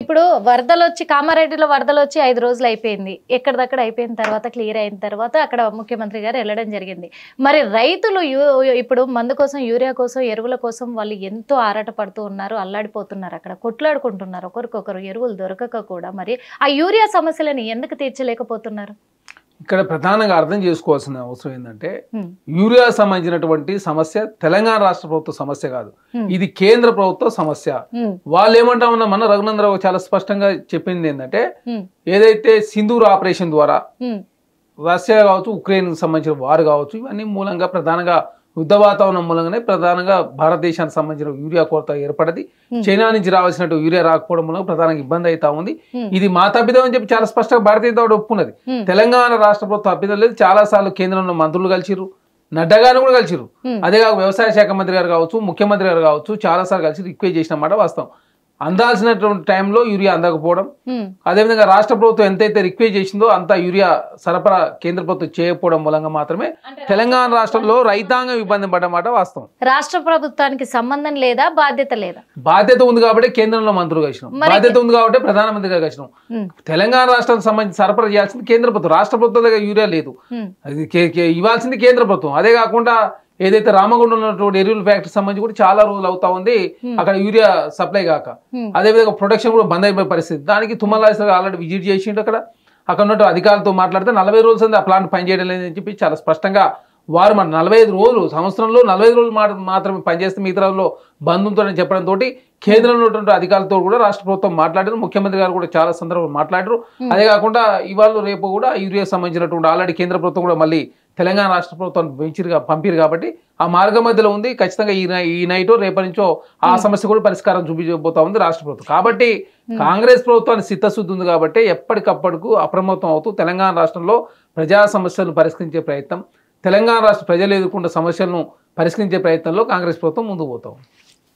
ఇప్పుడు వరదలు వచ్చి కామారెడ్డిలో వరదలు వచ్చి 5 రోజులు అయిపోయింది. ఎక్కడిదక్కడ అయిపోయిన తర్వాత క్లియర్ అయిన తర్వాత అక్కడ ముఖ్యమంత్రి గారు వెళ్ళడం జరిగింది. మరి రైతులు ఇప్పుడు మందు కోసం, యూరియా కోసం, ఎరువుల కోసం వాళ్ళు ఎంతో ఆరాట పడుతూ ఉన్నారు, అల్లాడిపోతున్నారు, అక్కడ కొట్లాడుకుంటున్నారు ఒకరికొకరు ఎరువులు దొరకక కూడా. మరి ఆ యూరియా సమస్యలను ఎందుకు తీర్చలేకపోతున్నారు? ఇక్కడ ప్రధానంగా అర్థం చేసుకోవాల్సిన అవసరం ఏంటంటే యూరియా సంబంధించినటువంటి సమస్య తెలంగాణ రాష్ట్ర ప్రభుత్వ సమస్య కాదు, ఇది కేంద్ర ప్రభుత్వ సమస్య. వాళ్ళు ఏమంటా ఉన్నా మన రఘునందరావు చాలా స్పష్టంగా చెప్పింది ఏంటంటే ఏదైతే సింధూర్ ఆపరేషన్ ద్వారా రష్యా కావచ్చు, ఉక్రెయిన్ సంబంధించిన వారు కావచ్చు, ఇవన్నీ మూలంగా ప్రధానంగా యుద్ధ వాతావరణం మూలంగానే ప్రధానంగా భారతదేశానికి సంబంధించిన యూరియా కొరత ఏర్పడది. చైనా నుంచి రావాల్సినట్టు యూరియా రాకపోవడం మూలంగా ప్రధానంగా ఇబ్బంది అవుతా ఉంది. ఇది మా తప్పిదం అని చెప్పి చాలా స్పష్టంగా భారతీయ జనతా పార్టీ ఒప్పుకున్నది. తెలంగాణ రాష్ట్ర ప్రభుత్వం తప్పిదం లేదు. చాలా సార్లు కేంద్రంలో మంత్రులు కలిసిరు, నడ్డా గారు కూడా కలిసిరు. అదే కాక వ్యవసాయ శాఖ మంత్రి గారు కావచ్చు, ముఖ్యమంత్రి గారు కావచ్చు, చాలా సార్లు కలిసి రిక్వెస్ట్ చేసిన మాట వాస్తవం. అందాల్సినటువంటి టైంలో యూరియా అందకపోవడం, అదేవిధంగా రాష్ట్ర ప్రభుత్వం ఎంతైతే రిక్వెస్ట్ చేసిందో అంత యూరియా సరఫరా కేంద్ర ప్రభుత్వం చేయకపోవడం మూలంగా మాత్రమే తెలంగాణ రాష్ట్రంలో రైతాంగం ఇబ్బంది పడ్డమాట వాస్తవం. రాష్ట్ర ప్రభుత్వానికి సంబంధం లేదా, బాధ్యత లేదా? బాధ్యత ఉంది కాబట్టి కేంద్రంలో మంత్రులు కలిసినాం, బాధ్యత ఉంది కాబట్టి ప్రధానమంత్రి గారు కలిసినాం. తెలంగాణ రాష్ట్రానికి సంబంధించి సరఫరా చేయాల్సింది కేంద్ర ప్రభుత్వం, రాష్ట్ర ప్రభుత్వం దగ్గర యూరియా లేదు, అది ఇవ్వాల్సింది కేంద్ర ప్రభుత్వం. అదే కాకుండా ఏదైతే రామగుండం ఉన్నటువంటి ఎరువుల ఫ్యాక్టరీ సంబంధించి కూడా చాలా రోజులు అవుతా ఉంది అక్కడ యూరియా సప్లై కాక. అదేవిధంగా ప్రొడక్షన్ కూడా బంద్ అయిపోయే పరిస్థితి. దానికి తుమ్మల ఆల్రెడీ విజిట్ చేసిండు. అక్కడ ఉన్నట్టు అధికారులతో మాట్లాడితే 40 రోజుల సంది ఆ ప్లాంట్ పనిచేయడం లేదని చెప్పి చాలా స్పష్టంగా వారు మన 45 రోజులు సంవత్సరంలో 45 రోజులు మాత్రమే పనిచేస్తే మిగతా రోజుల్లో బంద్ ఉంటుందని చెప్పడంతో కేంద్రంలో ఉన్నటువంటి అధికారులతో కూడా రాష్ట్ర ప్రభుత్వం మాట్లాడారు. ముఖ్యమంత్రి గారు కూడా చాలా సందర్భాలు మాట్లాడారు. అదే కాకుండా ఇవాళ రేపు కూడా యూరియా సంబంధించినటువంటి ఆల్రెడీ కేంద్ర ప్రభుత్వం కూడా మళ్ళీ తెలంగాణ రాష్ట్ర ప్రభుత్వం పంపిరు కాబట్టి ఆ మార్గం మధ్యలో ఉంది. ఖచ్చితంగా ఈ నైటో రేపటి నుంచో ఆ సమస్య కూడా పరిష్కారం చూపించబోతా ఉంది రాష్ట్ర ప్రభుత్వం. కాబట్టి కాంగ్రెస్ ప్రభుత్వానికి చిత్తశుద్ధి ఉంది కాబట్టి ఎప్పటికప్పటికు అప్రమత్తం అవుతూ తెలంగాణ రాష్ట్రంలో ప్రజా సమస్యలను పరిష్కరించే ప్రయత్నం, తెలంగాణ రాష్ట్ర ప్రజలు ఎదుర్కొన్న సమస్యలను పరిష్కరించే ప్రయత్నంలో కాంగ్రెస్ ప్రభుత్వం ముందుకు పోతాం.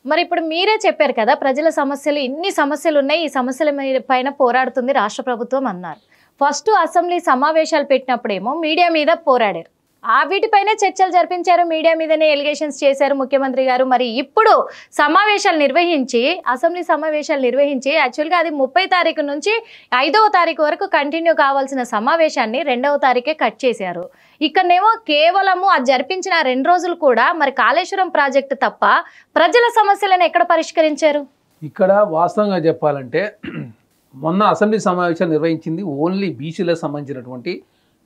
మరి ఇప్పుడు మీరే చెప్పారు కదా, ప్రజల సమస్యలు ఇన్ని సమస్యలు ఉన్నాయి, ఈ సమస్యల పైన పోరాడుతుంది రాష్ట్ర ప్రభుత్వం అన్నారు. ఫస్ట్ అసెంబ్లీ సమావేశాలు పెట్టినప్పుడేమో మీడియా మీద పోరాడారు, ఆ వీటిపైనే చర్చలు జరిపించారు, మీడియా మీదనే ఎలిగేషన్స్ చేశారు ముఖ్యమంత్రి గారు. మరి ఇప్పుడు సమావేశాలు నిర్వహించి అసెంబ్లీ సమావేశాలు నిర్వహించి యాక్చువల్గా అది 30వ తారీఖు నుంచి 5వ తారీఖు వరకు కంటిన్యూ కావాల్సిన సమావేశాన్ని 2వ తారీఖే కట్ చేశారు. ఇక్కడనేమో కేవలము అది జరిపించిన 2 రోజులు కూడా మరి కాళేశ్వరం ప్రాజెక్టు తప్ప ప్రజల సమస్యలను ఎక్కడ పరిష్కరించారు? ఇక్కడ వాస్తవంగా చెప్పాలంటే మొన్న అసెంబ్లీ సమావేశాలు నిర్వహించింది ఓన్లీ బీసీలకు సంబంధించినటువంటి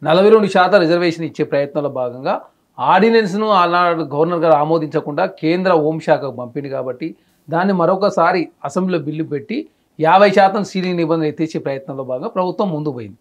42% రిజర్వేషన్ ఇచ్చే ప్రయత్నంలో భాగంగా ఆర్డినెన్స్ను ఆనాడు గవర్నర్ గారు ఆమోదించకుండా కేంద్ర హోంశాఖకు పంపింది కాబట్టి దాన్ని మరొకసారి అసెంబ్లీలో బిల్లు పెట్టి 50% సీలింగ్ నిబంధన ఎత్తిచ్చే ప్రయత్నంలో భాగంగా ప్రభుత్వం ముందుకు పోయింది.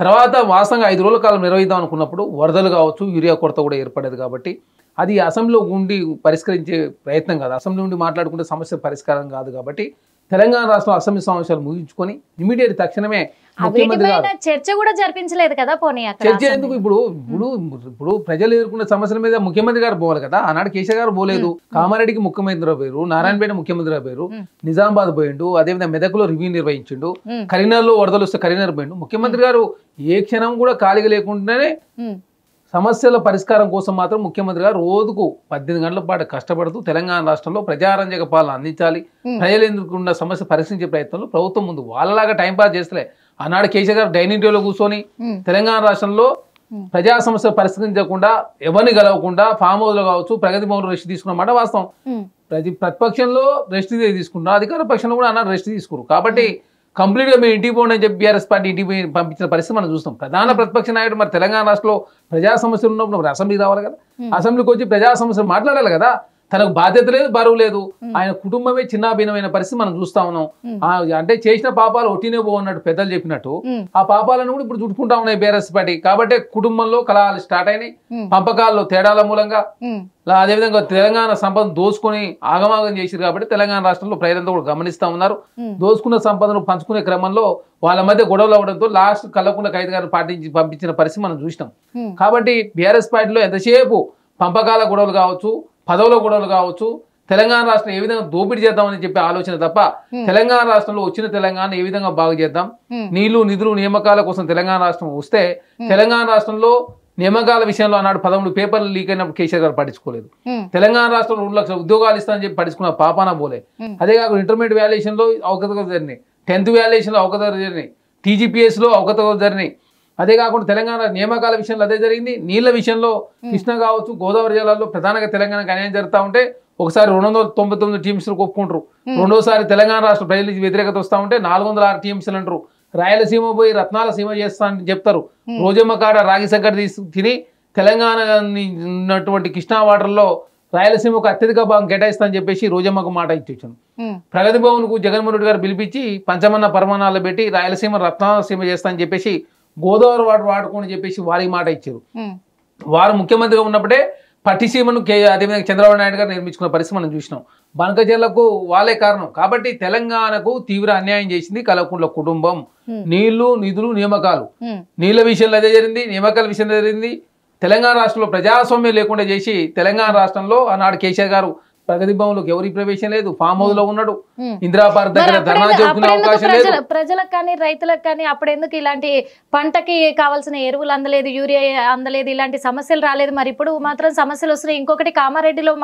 తర్వాత వాస్తవంగా 5 రోజుల కాలం నిర్వహిద్దాం అనుకున్నప్పుడు వరదలు కావచ్చు, యూరియా కొరత కూడా ఏర్పడేది కాబట్టి అది అసెంబ్లీలో ఉండి పరిష్కరించే ప్రయత్నం కాదు, అసెంబ్లీ నుండి మాట్లాడుకుంటే సమస్య పరిష్కారం కాదు. కాబట్టి తెలంగాణ రాష్ట్రం అసెంబ్లీ సమావేశాలు ముగించుకొని ఇమీడియట్ తక్షణమే ముఖ్యమంత్రి గారు చర్చ కూడా జరిపించలేదు కదా. పోనీ చర్చ ఎందుకు? ఇప్పుడు ప్రజలు ఎదుర్కొన్న సమస్యల మీద ముఖ్యమంత్రి గారు పోవాలి కదా. ఆనాడు కేసీఆర్ గారు పోలేదు, కామారెడ్డికి ముఖ్యమంత్రి పోయారు, నారాయణపేట ముఖ్యమంత్రి పోయారు, నిజామాబాద్ పోయిండు, అదేవిధంగా మెదక్లో రివ్యూ నిర్వహించిండు, కరీంనగర్లో వరదలు వస్తే కరీంనగర్ పోయిండు. ముఖ్యమంత్రి గారు ఏ క్షణం కూడా ఖాళీగా లేకుండానే సమస్యల పరిష్కారం కోసం మాత్రం ముఖ్యమంత్రి గారు రోజుకు 18 గంటల పాటు కష్టపడుతూ తెలంగాణ రాష్ట్రంలో ప్రజారంజక పాలన అందించాలి, ప్రజలు ఎదుర్కొన్న సమస్య పరిష్కరించే ప్రయత్నంలో ప్రభుత్వం ముందు వాళ్ళలాగా టైంపాస్ చేస్తలే. ఆనాడు కేసీఆర్ గారు డైనింగ్ టేబుల్లో కూర్చొని తెలంగాణ రాష్ట్రంలో ప్రజా సమస్యలు పరిష్కరించకుండా ఎవరిని గెలవకుండా ఫామ్ హౌస్ లో కావచ్చు ప్రగతి భవన్ రెస్ట్ తీసుకున్నమాట వాస్తవం. ప్రతిపక్షంలో రెస్ట్ తీసుకున్నారు, అధికార పక్షంలో కూడా అన్నారు రెస్ట్ తీసుకున్నారు. కాబట్టి కంప్లీట్ గా మేము ఇంటికి పోండి అని చెప్పి బీఆర్ఎస్ పార్టీ ఇంటికి పంపించిన పరిస్థితి మనం చూస్తాం. ప్రధాన ప్రతిపక్ష నాయకుడు మరి తెలంగాణ రాష్ట్రంలో ప్రజా సమస్యలు ఉన్నప్పుడు మరి అసెంబ్లీకి రావాలి కదా, అసెంబ్లీకి వచ్చి ప్రజా సమస్యలు మాట్లాడాలి కదా. తనకు బాధ్యత లేదు, బరువు లేదు, ఆయన కుటుంబమే చిన్నాభిన్నమైన పరిస్థితి మనం చూస్తా ఉన్నాం. అంటే చేసిన పాపాలు ఒట్టినే పోన్నట్టు పెద్దలు చెప్పినట్టు ఆ పాపాలను కూడా ఇప్పుడు చుట్టుకుంటా ఉన్నాయి బీఆర్ఎస్ పార్టీ. కాబట్టి కుటుంబంలో కలహాలు స్టార్ట్ అయినాయి, పంపకాల్లో తేడాల మూలంగా, అదేవిధంగా తెలంగాణ సంపదను దోచుకొని ఆగమాగం చేశారు. కాబట్టి తెలంగాణ రాష్ట్రంలో ప్రజలంతా కూడా గమనిస్తా ఉన్నారు. దోచుకున్న సంపదను పంచుకునే క్రమంలో వాళ్ళ మధ్య గొడవలు అవడంతో లాస్ట్ కల్లకుండా ఖైదీ గారిని పంపించిన పరిస్థితి మనం చూసినాం. కాబట్టి బీఆర్ఎస్ పార్టీలో ఎంతసేపు పంపకాల గొడవలు కావచ్చు, పదవుల గొడవలు కావచ్చు, తెలంగాణ రాష్ట్రం ఏ విధంగా దోపిడీ చేద్దామని చెప్పే ఆలోచన తప్ప తెలంగాణ రాష్ట్రంలో వచ్చిన తెలంగాణ ఏ విధంగా బాగు చేద్దాం, నీళ్లు నిధులు నియామకాల కోసం తెలంగాణ రాష్ట్రం వస్తే తెలంగాణ రాష్ట్రంలో నియామకాల విషయంలో అన్నాడు 13 పేపర్లు లీక్ అయినప్పుడు కేసీఆర్ గారు పట్టించుకోలేదు. తెలంగాణ రాష్ట్రంలో 2 లక్షల ఉద్యోగాలు ఇస్తానని చెప్పి పట్టించుకున్న పాపాన పోలే. అదే కాకుండా ఇంటర్మీడియట్ వాల్యుయేషన్ లో అవకతవకలు జరిగినాయి. 10th వాల్యుయేషన్లో అవకతవకలు జరిగినాయి, టీజీపీఎస్లో అవకతవకలు జరిగినాయి. అదే కాకుండా తెలంగాణ నియామకాల విషయంలో అదే జరిగింది. నీళ్ల విషయంలో కృష్ణ కావచ్చు, గోదావరి జిల్లాలో ప్రధానంగా తెలంగాణకు అన్యాయం జరుగుతూ ఉంటే ఒకసారి 299 టీఎంసీలకు ఒప్పుకుంటారు, రెండోసారి తెలంగాణ రాష్ట్ర ప్రజల నుంచి వ్యతిరేకత వస్తూ ఉంటే 406 టీఎంసీలు అంటారు. రాయలసీమ పోయి రత్నాల సీమ చేస్తా అని చెప్తారు. రోజమ్మ కాడ రాగి సంకటి తిని తెలంగాణ ఉన్నటువంటి కృష్ణా వాటర్లో రాయలసీమకు అత్యధిక భాగం కేటాయిస్తా అని చెప్పేసి రోజమ్మకు మాట ఇచ్చాను. ప్రగతి భవన్కు జగన్మోహన్ రెడ్డి గారు పిలిపించి పంచమన్న పరమాణాలు పెట్టి రాయలసీమ రత్నాల సీమ చేస్తా అని చెప్పేసి గోదావరి వాటర్ వాడుకోని చెప్పేసి వారికి మాట ఇచ్చారు. వారు ముఖ్యమంత్రిగా ఉన్నప్పుడే పట్టిసీమను అదేవిధంగా చంద్రబాబు నాయుడు గారు నిర్మించుకున్న పరిస్థితి మనం చూసినాం. బంకచెర్లకు వాళ్ళే కారణం. కాబట్టి తెలంగాణకు తీవ్ర అన్యాయం చేసింది కల్వకుంట్ల కుటుంబం. నీళ్లు, నిధులు, నియామకాలు. నీళ్ల విషయంలో అదే జరిగింది, నియామకాల విషయంలో జరిగింది. తెలంగాణ రాష్ట్రంలో ప్రజాస్వామ్యం లేకుండా చేసి తెలంగాణ రాష్ట్రంలో ఆనాడు కేసీఆర్ గారు ప్రగతి భవన్లోకి ఎవరి ప్రవేశం లేదు, ఫామ్ హౌస్ లో ఉన్నాడు. ఇందిరా పార్క్ దగ్గర ధర్నా చేసుకునే అవకాశం లేదు. ప్రజలకు కానీ రైతులకు కానీ అప్పుడు ఎందుకు ఇలాంటి పంటకి కావాల్సిన ఎరువులు అందలేదు, యూరియా అందలేదు, ఇలాంటి సమస్యలు రాలేదు? మరి ఇప్పుడు మాత్రం సమస్యలు వస్తున్నాయి. ఇంకొకటి కామారెడ్డిలో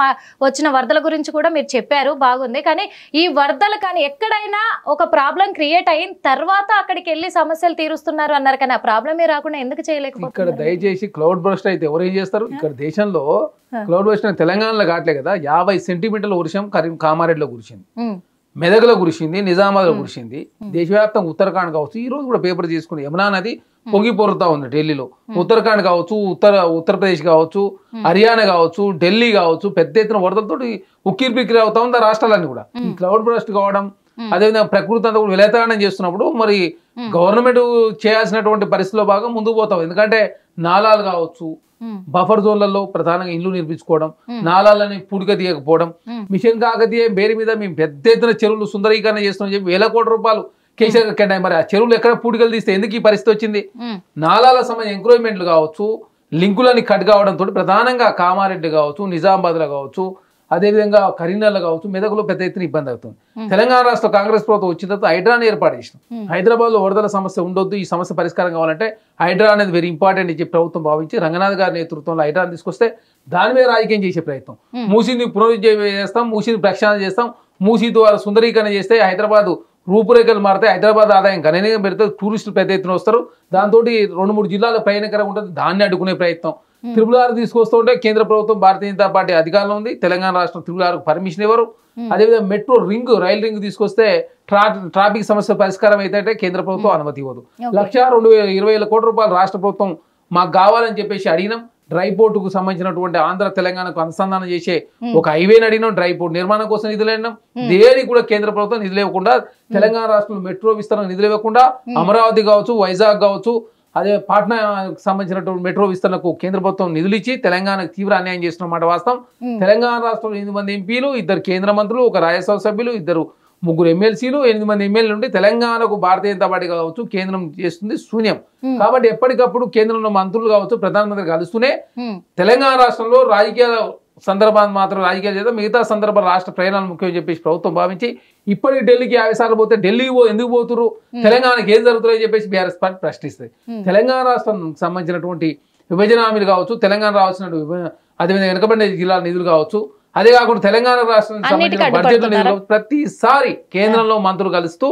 వచ్చిన వరదల గురించి కూడా మీరు చెప్పారు, బాగుంది. కానీ ఈ వరదలు కానీ ఎక్కడైనా ఒక ప్రాబ్లం క్రియేట్ అయిన తర్వాత అక్కడికి వెళ్ళి సమస్యలు తీరుస్తున్నారు అన్నారు, కానీ ఆ ప్రాబ్లమే రాకుండా ఎందుకు చేయలేకపోతే? ఇక్కడ దయచేసి క్లౌడ్ బర్స్ట్ అయితే ఎవరు ఏం చేస్తారు? ఇక్కడ దేశంలో క్లౌడ్ బర్స్ట్ తెలంగాణలో కావట్లే కదా, 50 సెంటీమీటర్ల వర్షం కామారెడ్డిలో కురిసింది, మెదక్లో కురిసింది, నిజామాబాద్లో కురిసింది, దేశవ్యాప్తంగా ఉత్తరాఖండ్ కావచ్చు. ఈ రోజు కూడా పేపర్ తీసుకుని యమునా నది పొంగి పొరుతా ఉంది ఢిల్లీలో. ఉత్తరాఖండ్ కావచ్చు, ఉత్తరప్రదేశ్ కావచ్చు, హర్యానా కావచ్చు, ఢిల్లీ కావచ్చు, పెద్ద ఎత్తున వరదలతో ఉక్కిరి బిక్కిరి అవుతా ఉంది ఆ రాష్ట్రాలన్నీ కూడా. ఈ క్లౌడ్ బర్స్ట్ కావడం, అదేవిధంగా ప్రకృతి అంతా కూడా విలయతాండం చేస్తున్నప్పుడు మరి గవర్నమెంట్ చేయాల్సినటువంటి పరిస్థితిలో భాగం ముందుకు పోతాం. ఎందుకంటే నాలాలు కావచ్చు, బఫర్ జోన్లలో ప్రధానంగా ఇల్లు నిర్మించుకోవడం, నాలాలని పూడిక తీయకపోవడం, మిషన్ కాకతీయ పేరు మీద మేము పెద్ద ఎత్తున చెరువులు సుందరీకరణ చేస్తున్నాం చెప్పి వేల కోట్ల రూపాయలు కేసీఆర్ కేటాయి. మరి ఆ చెరువులు ఎక్కడ పూడికలు తీస్తే ఎందుకు ఈ పరిస్థితి వచ్చింది? నాలాల సంబంధించిన ఎంక్రోచ్మెంట్లు కావచ్చు, లింకులని కట్ కావడంతో ప్రధానంగా కామారెడ్డి కావచ్చు, నిజామాబాద్లో కావచ్చు, అదేవిధంగా కరీంనగర్లో కావచ్చు, మెదకులో పెద్ద ఎత్తున ఇబ్బంది అవుతుంది. తెలంగాణ రాష్ట్ర కాంగ్రెస్ ప్రభుత్వం వచ్చిన తర్వాత హైడ్రాని ఏర్పాటు చేసినాం. హైదరాబాద్లో వరదల సమస్య ఉండొద్దు, ఈ సమస్య పరిష్కారం కావాలంటే హైడ్రా అనేది వెరీ ఇంపార్టెంట్ అని చెప్పి ప్రభుత్వం భావించి రంగనాథ్ గారి నేతృత్వంలో హైడ్రాని తీసుకొస్తే దాని మీద రాజకీయం చేసే ప్రయత్నం. మూసీని పునరుజ్జీవం చేస్తాం, మూసీని ప్రక్షాళన చేస్తాం, మూసీ ద్వారా సుందరీకరణ చేస్తే హైదరాబాద్ రూపురేఖలు మారితే హైదరాబాద్ ఆదాయం గణనీయంగా పెడితే టూరిస్టులు పెద్ద ఎత్తున వస్తారు. దాంతో 2-3 జిల్లాల ప్రయాణకరంగా ఉంటుంది, దాన్ని అడ్డుకునే ప్రయత్నం. త్రిపుల్ తీసుకొస్తూ ఉంటే కేంద్ర ప్రభుత్వం భారతీయ జనతా పార్టీ అధికారంలో ఉంది, తెలంగాణ రాష్ట్రం త్రిపుల్ పర్మిషన్ ఇవ్వరు. అదేవిధంగా మెట్రో రైల్ రింగ్ తీసుకొస్తే ట్రాఫిక్ సమస్య పరిష్కారం అయితే కేంద్ర ప్రభుత్వం అనుమతి ఇవ్వదు. 1,20,000 కోట్ల రూపాయలు రాష్ట్ర ప్రభుత్వం మాకు కావాలని చెప్పేసి అడిగినాం. డ్రై పోర్టుకు సంబంధించినటువంటి ఆంధ్ర తెలంగాణకు అనుసంధానం చేసే ఒక హైవేని అడిగినాం, డ్రై పోర్ట్ నిర్మాణం కోసం నిధులు అడిగినాం. దేనికి కూడా కేంద్ర ప్రభుత్వం నిధులు ఇవ్వకుండా, తెలంగాణ రాష్ట్రంలో మెట్రో విస్తరణ నిధులు ఇవ్వకుండా, అమరావతి కావచ్చు, వైజాగ్ కావచ్చు, అదే పాట్నాకు సంబంధించినటువంటి మెట్రో విస్తరణకు కేంద్ర ప్రభుత్వం నిధులు ఇచ్చి తెలంగాణకు తీవ్ర అన్యాయం చేస్తున్నమాట వాస్తవం. తెలంగాణ రాష్ట్రంలో 8 మంది ఎంపీలు, 2 కేంద్ర మంత్రులు, 1 రాజ్యసభ సభ్యులు, 3 ఎమ్మెల్సీలు, 8 మంది ఎమ్మెల్యేలు ఉండి తెలంగాణకు భారతీయ జనతా పార్టీ కావచ్చు కేంద్రం చేస్తుంది శూన్యం. కాబట్టి ఎప్పటికప్పుడు కేంద్రంలో మంత్రులు కావచ్చు ప్రధానమంత్రి కలుస్తూనే తెలంగాణ రాష్ట్రంలో రాజకీయ సందర్భాన్ని మాత్రం రాజకీయాలు చేద్దాం, మిగతా సందర్భాలు రాష్ట్ర ప్రయాణాలు ముఖ్యమని చెప్పేసి ప్రభుత్వం భావించి ఇప్పటికి ఢిల్లీకి 50 సార్లు పోతే ఢిల్లీకి ఎందుకు పోతున్నారు, తెలంగాణకి ఏం జరుగుతుందని చెప్పేసి బీఆర్ఎస్ పార్టీ ప్రశ్నిస్తుంది. తెలంగాణ రాష్ట్రం సంబంధించినటువంటి విభజన హామీలు కావచ్చు, తెలంగాణ రావాల్సిన అదేవిధంగా వెనుకబడిన జిల్లాల నిధులు కావచ్చు, అదే కాకుండా తెలంగాణ రాష్ట్రానికి సంబంధించిన బడ్జెట్ నిధులు ప్రతిసారి కేంద్రంలో మంత్రులు కలుస్తూ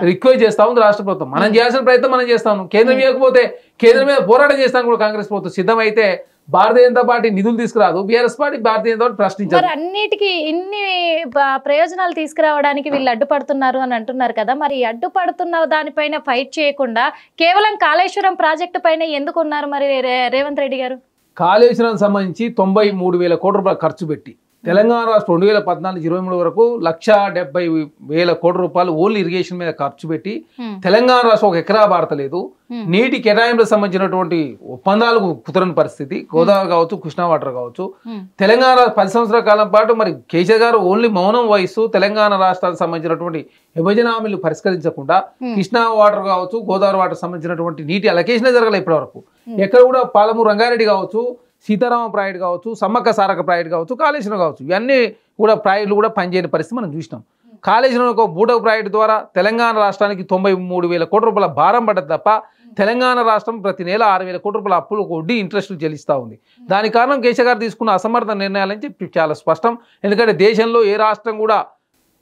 రిక్వెస్ట్ చేస్తా ఉంది రాష్ట్ర ప్రభుత్వం. మనం చేయాల్సిన ప్రయత్నం మనం చేస్తాము, కేంద్రం ఇవ్వకపోతే కేంద్రం మీద పోరాటం చేస్తాం కూడా కాంగ్రెస్ ప్రభుత్వం సిద్ధమైతే భారతీయ జనతా పార్టీ నిధులు తీసుకురాదు, BRS party Bharatiya Janata party ప్రశ్నించారు. అన్నిటికీ ఇన్ని ప్రయోజనాలు తీసుకురావడానికి వీళ్ళు అడ్డుపడుతున్నారు అని అంటున్నారు కదా, మరి అడ్డుపడుతున్న దానిపైన ఫైట్ చేయకుండా కేవలం కాళేశ్వరం ప్రాజెక్టు పైన ఎందుకు ఉన్నారు మరి రేవంత్ రెడ్డి గారు? కాళేశ్వరం సంబంధించి 93,000 కోట్ల రూపాయలు ఖర్చు పెట్టి తెలంగాణ రాష్ట్రం 2014-23 వరకు 1,70,000 కోట్ల రూపాయలు ఓన్లీ ఇరిగేషన్ మీద ఖర్చు పెట్టి తెలంగాణ రాష్ట్రం 1 ఎకరా భారతలేదు. నీటి కేటాయింపులకు సంబంధించినటువంటి ఒప్పందాలకు కుదరని పరిస్థితి, గోదావరి కావచ్చు, కృష్ణా వాటర్ కావచ్చు. తెలంగాణ 10 సంవత్సరాల కాలం పాటు మరి కేసీఆర్ గారు ఓన్లీ మౌనం వహిస్తూ తెలంగాణ రాష్ట్రానికి సంబంధించినటువంటి విభజన హామీలు పరిష్కరించకుండా కృష్ణా వాటర్ కావచ్చు, గోదావరి వాటర్ సంబంధించినటువంటి నీటి అలొకేషన్ జరగలేదు ఇప్పటి వరకు. ఎక్కడ కూడా పాలమూరు రంగారెడ్డి కావచ్చు, సీతారామ ప్రాజెక్ట్ కావచ్చు, సమ్మక్క సారక ప్రాజెక్ట్ కావచ్చు, కాళేశ్వరం కావచ్చు, ఇవన్నీ కూడా ప్రాజెక్టులు కూడా పనిచేయని పరిస్థితి మనం చూసినాం. కాళేశ్వరం ఒక బూటక ప్రాజెక్టు ద్వారా తెలంగాణ రాష్ట్రానికి 93,000 కోట్ల రూపాయల భారం పడ్డది తప్ప తెలంగాణ రాష్ట్రం ప్రతి నెల 6,000 కోట్ల రూపాయల అప్పులు వడ్డీ ఇంట్రెస్ట్లు చెల్లిస్తూ ఉంది. దానికి కారణం కేసీఆర్ గారు తీసుకున్న అసమర్థ నిర్ణయాలని చెప్పి చాలా స్పష్టం. ఎందుకంటే దేశంలో ఏ రాష్ట్రం కూడా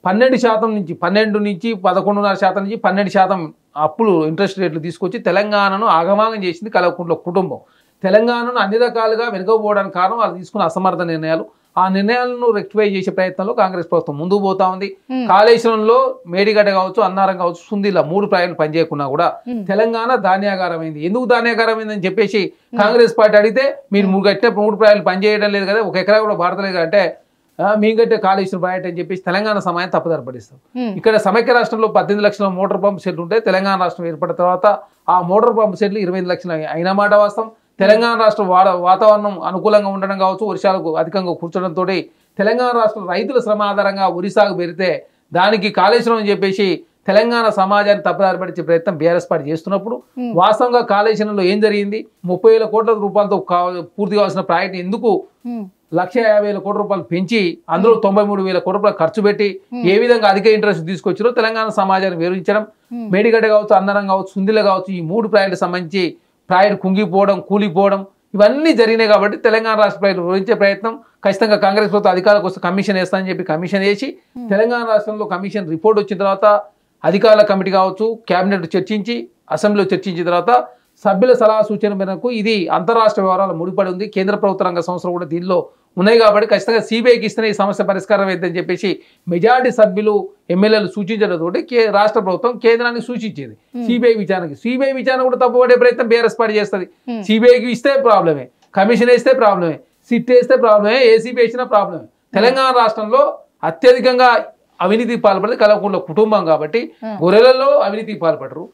12% నుంచి 11.5% నుంచి 12% అప్పులు ఇంట్రెస్ట్ రేట్లు తీసుకొచ్చి తెలంగాణను ఆగమాగం చేసింది కల్వకుంట్ల కుటుంబం. తెలంగాణను అన్ని రకాలుగా వెనుకపోవడానికి కారణం వాళ్ళు తీసుకున్న అసమర్థ నిర్ణయాలు. ఆ నిర్ణయాలను రెక్టిఫై చేసే ప్రయత్నంలో కాంగ్రెస్ ప్రభుత్వం ముందుకు పోతా ఉంది. కాళేశ్వరంలో మేడిగడ్డ కావచ్చు, అన్నారం కావచ్చు, సుందిలా 3 ప్రాజెక్టులు పనిచేయకున్నా కూడా తెలంగాణ ధాన్యాగారమైంది. ఎందుకు ధాన్యాగారమైందని చెప్పేసి కాంగ్రెస్ పార్టీ అడిగితే మీరు 3 ప్రాజెక్టులు పనిచేయడం లేదు కదా, 1 ఎకరా కూడా భారతలేదు అంటే మీ గట్టే కాళేశ్వరం ప్రాజెక్ట్ అని చెప్పేసి తెలంగాణ సమాజం తప్పుదారి పడిస్తాం. ఇక్కడ సమైక్య రాష్ట్రంలో 18 లక్షల మోటార్ పంప్ సెట్లు ఉంటే తెలంగాణ రాష్ట్రం ఏర్పడిన తర్వాత ఆ మోటార్ పంప్ సెట్లు 25 లక్షలు అయిన మాట వాస్తవం. తెలంగాణ రాష్ట్రం వాతావరణం అనుకూలంగా ఉండడం కావచ్చు, వర్షాలకు అధికంగా కూర్చోడంతో తెలంగాణ రాష్ట్రం రైతుల శ్రమ ఆధారంగా వరి సాగు పెరిగితే దానికి కాళేశ్వరం అని చెప్పేసి తెలంగాణ సమాజాన్ని తప్పుదారి పడిచే ప్రయత్నం బీఆర్ఎస్ పార్టీ చేస్తున్నప్పుడు వాస్తవంగా కాళేశ్వరంలో ఏం జరిగింది? 30,000 కోట్ల రూపాయలతో పూర్తి కావాల్సిన ప్రాజెక్ట్ ఎందుకు 1,50,000 కోట్ల రూపాయలు పెంచి అందులో 93,000 కోట్ల రూపాయలు ఖర్చు పెట్టి ఏ విధంగా అధిక ఇంట్రెస్ట్ తీసుకొచ్చారో తెలంగాణ సమాజాన్ని వివరించడం. మేడిగడ్డ కావచ్చు, అన్నారం కావచ్చు, సుందిల కావచ్చు, ఈ 3 ప్రాజెక్టులకు సంబంధించి ప్రాజెక్టు కుంగిపోవడం, కూలిపోవడం ఇవన్నీ జరిగినాయి. కాబట్టి తెలంగాణ రాష్ట్ర ప్రజలు వివరించే ప్రయత్నం ఖచ్చితంగా కాంగ్రెస్ ప్రభుత్వం అధికారుల కోసం కమిషన్ వేస్తానని చెప్పి కమిషన్ వేసి తెలంగాణ రాష్ట్రంలో కమిషన్ రిపోర్ట్ వచ్చిన తర్వాత అధికారుల కమిటీ కావచ్చు, కేబినెట్ చర్చించి అసెంబ్లీలో చర్చించిన తర్వాత సభ్యుల సలహా సూచన మేరకు ఇది అంతరాష్ట్ర వ్యవహారాలు ముడిపడి ఉంది, కేంద్ర ప్రభుత్వ రంగ సంస్థలు కూడా దీనిలో ఉన్నాయి కాబట్టి ఖచ్చితంగా సిబిఐకి ఇస్తేనే ఈ సమస్య పరిష్కారం అవుతుందని చెప్పేసి మెజారిటీ సభ్యులు ఎమ్మెల్యేలు సూచించడంతో రాష్ట్ర ప్రభుత్వం కేంద్రానికి సూచించేది సిబిఐ విచారణకి. సిబిఐ విచారణ కూడా తప్పుపడే ప్రయత్నం బీఆర్ఎస్ పార్టీ చేస్తుంది. సిబిఐకి ఇస్తే ప్రాబ్లమే, కమిషన్ వేస్తే ప్రాబ్లమే, సిట్ వేస్తే ప్రాబ్లమే, ఏసీబీ వేసినా ప్రాబ్లమే. తెలంగాణ రాష్ట్రంలో అత్యధికంగా అవినీతి పాల్పడేది కల్వకుంట్ల కుటుంబం కాబట్టి గొర్రెలలో అవినీతి పాల్పడరు,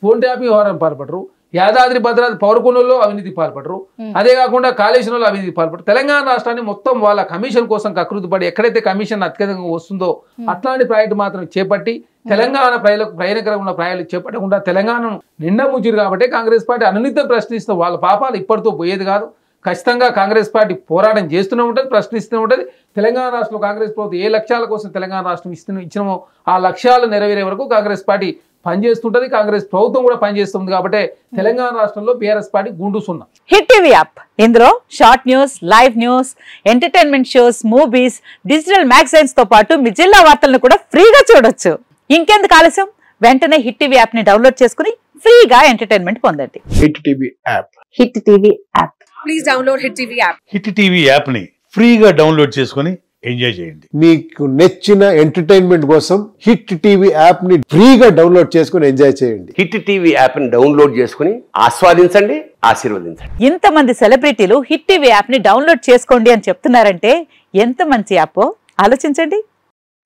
ఫోన్ ట్యాపింగ్ వ్యవహారం పాల్పడరు, యాదాద్రి భద్రాద్రి పౌరకొండలో అవినీతి పాల్పడరు, అదే కాకుండా కాళేశ్వరంలో అవినీతి పాల్పడరు. తెలంగాణ రాష్ట్రాన్ని మొత్తం వాళ్ళ కమిషన్ కోసం కకృతి పడి ఎక్కడైతే కమిషన్ అత్యధికంగా వస్తుందో అట్లాంటి ప్రాజెక్టు మాత్రం చేపట్టి తెలంగాణ ప్రజలకు ప్రయాణకరంగా ప్రాయాలు చేపట్టకుండా తెలంగాణను నిండా ముచ్చిరు కాబట్టి కాంగ్రెస్ పార్టీ అనునిత్యం ప్రశ్నిస్తూ వాళ్ళ పాపాలు ఇప్పటితో పోయేది కాదు. ఖచ్చితంగా కాంగ్రెస్ పార్టీ పోరాటం చేస్తూనే ఉంటుంది, ప్రశ్నిస్తూనే ఉంటుంది. తెలంగాణ రాష్ట్రంలో కాంగ్రెస్ ప్రభుత్వం ఏ లక్ష్యాల కోసం తెలంగాణ రాష్ట్రం ఇచ్చినామో ఆ లక్ష్యాలు నెరవేరే వరకు కాంగ్రెస్ పార్టీ పనిచేస్తుంటది, కాంగ్రెస్ ప్రభుత్వం కూడా పనిచేస్తుంది. కాబట్టి తెలంగాణ రాష్ట్రంలో బీఆర్ఎస్ పార్టీ గుండు సున్నా. హిట్ టీవీ యాప్ ఇందులో short news, live news, entertainment shows, movies, digital magazines తో పాటు మీ జిల్లా వార్తలను కూడా ఫ్రీగా చూడొచ్చు. ఇంకెందుకు ఆలస్యం, వెంటనే హిట్ టీవీ యాప్ ని డౌన్లోడ్ చేసుకుని ఫ్రీగా ఎంటర్టైన్మెంట్ పొందండి. Hit TV app. Hit TV app. Please download hit TV app. Hit TV app ని ఫ్రీగా డౌన్లోడ్ చేసుకుని ఎంజాయ్ చేయండి. మీకు నచ్చిన ఎంటర్టైన్మెంట్ కోసం హిట్ టీవీ యాప్ ని ఫ్రీగా డౌన్లోడ్ చేసుకుని ఎంజాయ్ చేయండి. హిట్ టీవీ యాప్ ని డౌన్లోడ్ చేసుకుని ఆస్వాదించండి, ఆశీర్వదించండి. ఇంతమంది సెలబ్రిటీలు హిట్ టీవీ యాప్ ని డౌన్లోడ్ చేసుకోండి అని చెప్తున్నారంటే ఎంత మంచి యాప్ ఆలోచించండి.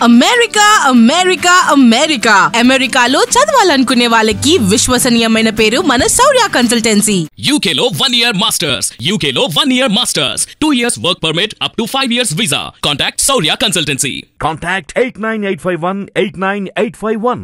అమెరికా అమెరికా అమెరికా అమెరికాలో చదవాలనుకునే వాళ్ళకి విశ్వసనీయమైన పేరు మన శౌర్య కన్సల్టెన్సీ. UK లో 1 year masters, UK లో 1 year masters, 2 years work permit up to 5 years visa. Contact Shaurya Consultancy. Contact 89851 89851.